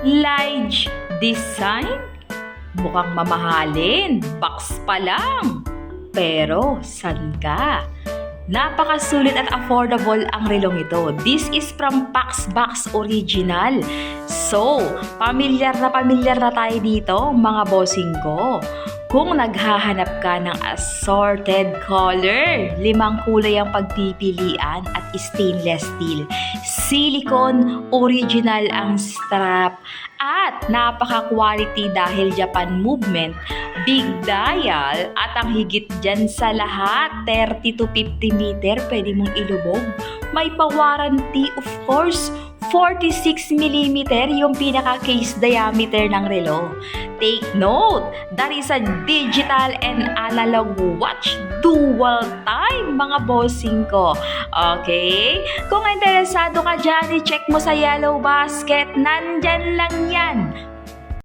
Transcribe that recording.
Lige design? Mukhang mamahalin, box pa lang. Pero saan ka? Napakasulit at affordable ang relong ito. This is from Pax Box Original. So, pamilyar na tayo dito, mga bossing ko. Kung naghahanap ka ng assorted color, 5 kulay ang pagpipilian at stainless steel. Silicone original ang strap at napaka-quality dahil Japan movement, big dial at ang higit dyan sa lahat, 30 to 50 meter pwede mong ilubog. May pa-warranty of course, 46mm yung pinaka-case diameter ng relo. Take note, that is a digital and analog watch, dual time mga bossing ko. Okay? Kung interesado ka dyan, i-check mo sa yellow basket, nandyan lang